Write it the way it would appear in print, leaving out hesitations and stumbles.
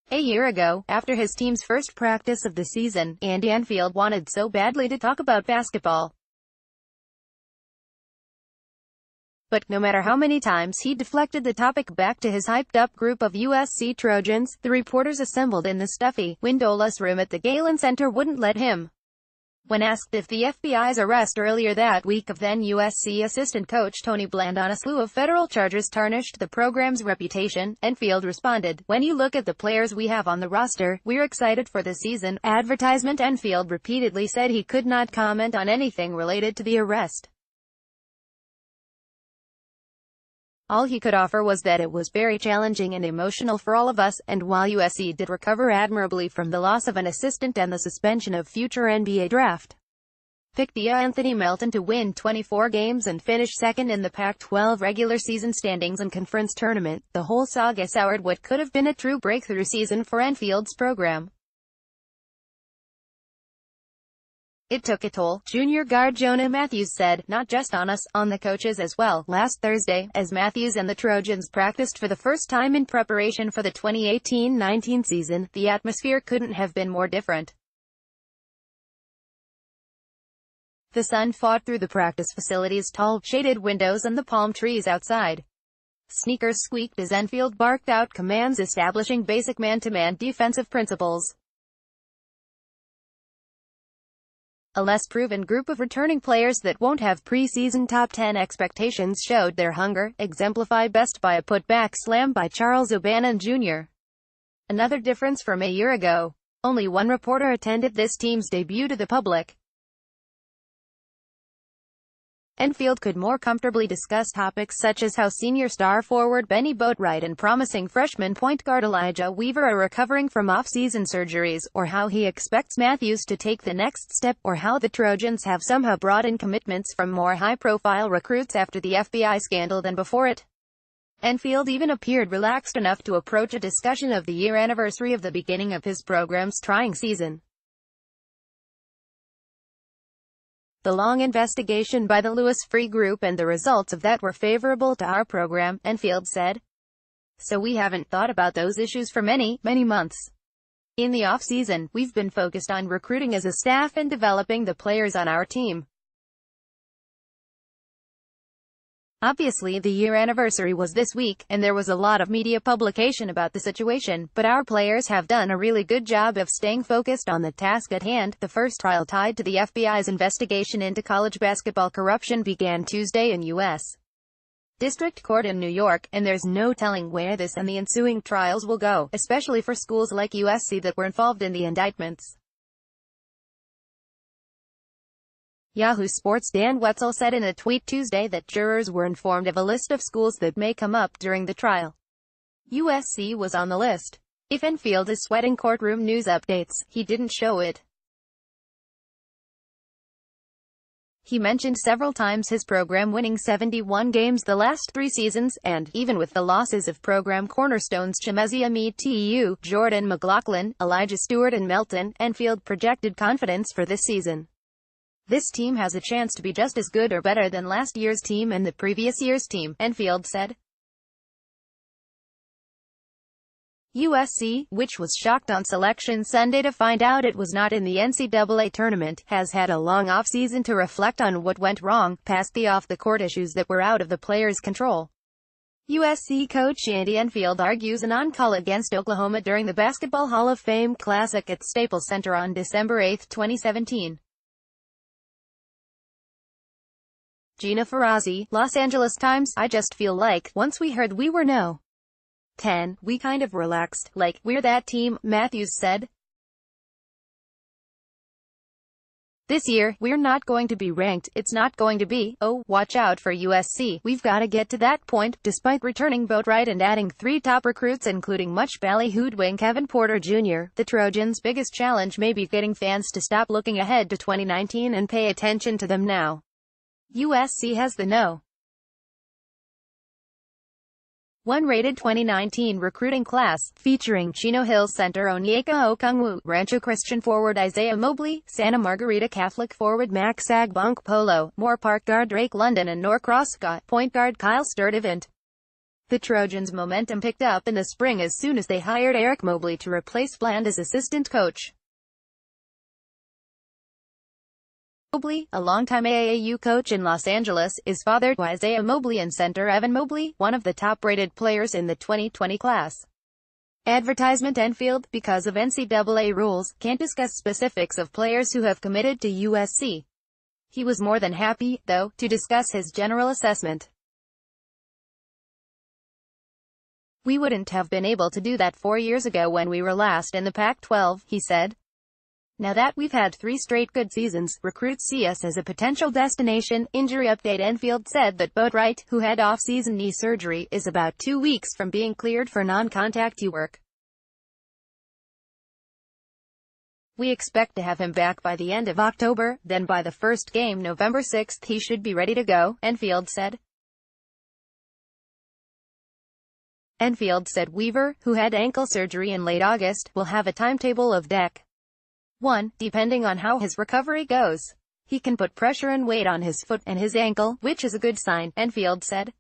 A year ago, after his team's first practice of the season, Andy Enfield wanted so badly to talk about basketball. But, no matter how many times he deflected the topic back to his hyped-up group of USC Trojans, the reporters assembled in the stuffy, windowless room at the Galen Center wouldn't let him. When asked if the FBI's arrest earlier that week of then USC assistant coach Tony Bland on a slew of federal charges tarnished the program's reputation, Enfield responded, "When you look at the players we have on the roster, we're excited for the season." Advertisement. Enfield repeatedly said he could not comment on anything related to the arrest. All he could offer was that it was very challenging and emotional for all of us, and while USC did recover admirably from the loss of an assistant and the suspension of future NBA draft pick Anthony Melton to win 24 games and finish second in the Pac-12 regular season standings and conference tournament, the whole saga soured what could have been a true breakthrough season for Enfield's program. "It took a toll," junior guard Jonah Matthews said, "not just on us, on the coaches as well." Last Thursday, as Matthews and the Trojans practiced for the first time in preparation for the 2018-19 season, the atmosphere couldn't have been more different. The sun fought through the practice facility's tall, shaded windows and the palm trees outside. Sneakers squeaked as Enfield barked out commands establishing basic man-to-man defensive principles. A less proven group of returning players that won't have preseason top 10 expectations showed their hunger, exemplified best by a putback slam by Charles O'Bannon Jr. Another difference from a year ago. Only one reporter attended this team's debut to the public. Enfield could more comfortably discuss topics such as how senior star forward Benny Boatwright and promising freshman point guard Elijah Weaver are recovering from off-season surgeries, or how he expects Matthews to take the next step, or how the Trojans have somehow brought in commitments from more high-profile recruits after the FBI scandal than before it. Enfield even appeared relaxed enough to approach a discussion of the year anniversary of the beginning of his program's trying season. "The long investigation by the Lewis Free Group and the results of that were favorable to our program," Enfield said. "So we haven't thought about those issues for many, many months. In the off-season, we've been focused on recruiting as a staff and developing the players on our team. Obviously the year anniversary was this week, and there was a lot of media publication about the situation, but our players have done a really good job of staying focused on the task at hand." The first trial tied to the FBI's investigation into college basketball corruption began Tuesday in U.S. District Court in New York, and there's no telling where this and the ensuing trials will go, especially for schools like USC that were involved in the indictments. Yahoo Sports' Dan Wetzel said in a tweet Tuesday that jurors were informed of a list of schools that may come up during the trial. USC was on the list. If Enfield is sweating courtroom news updates, he didn't show it. He mentioned several times his program winning 71 games the last 3 seasons, and, even with the losses of program cornerstones Chimezie Metu, Jordan McLaughlin, Elijah Stewart and Melton, Enfield projected confidence for this season. "This team has a chance to be just as good or better than last year's team and the previous year's team," Enfield said. USC, which was shocked on Selection Sunday to find out it was not in the NCAA tournament, has had a long offseason to reflect on what went wrong, past the off-the-court issues that were out of the players' control. USC coach Andy Enfield argues an on-call against Oklahoma during the Basketball Hall of Fame Classic at Staples Center on December 8, 2017. Gina Farazi, Los Angeles Times. "I just feel like, once we heard we were no. 10, we kind of relaxed, like, we're that team," Matthews said. "This year, we're not going to be ranked. It's not going to be, oh, watch out for USC. We've got to get to that point." Despite returning Boatwright and adding 3 top recruits including much ballyhooed wing Kevin Porter Jr., the Trojans' biggest challenge may be getting fans to stop looking ahead to 2019 and pay attention to them now. USC has the No. 1 rated 2019 recruiting class, featuring Chino Hills center Onyeka Okongwu, Rancho Christian forward Isaiah Mobley, Santa Margarita Catholic forward Max Agbonkpolo, Moore Park guard Drake London and Norcross point guard Kyle Sturdivant. The Trojans' momentum picked up in the spring as soon as they hired Eric Mobley to replace Bland as assistant coach. Mobley, a longtime AAU coach in Los Angeles, is father to Isaiah Mobley and center Evan Mobley, one of the top-rated players in the 2020 class. Advertisement: Enfield, because of NCAA rules, can't discuss specifics of players who have committed to USC. He was more than happy, though, to discuss his general assessment. "We wouldn't have been able to do that 4 years ago when we were last in the Pac-12, he said. "Now that we've had 3 straight good seasons, recruits see us as a potential destination." Injury update: Enfield said that Boatwright, who had off-season knee surgery, is about 2 weeks from being cleared for non-contact work. "We expect to have him back by the end of October, then by the first game November 6th he should be ready to go," Enfield said. Enfield said Weaver, who had ankle surgery in late August, will have a timetable of Dec. 1, depending on how his recovery goes. "He can put pressure and weight on his foot and his ankle, which is a good sign," Enfield said.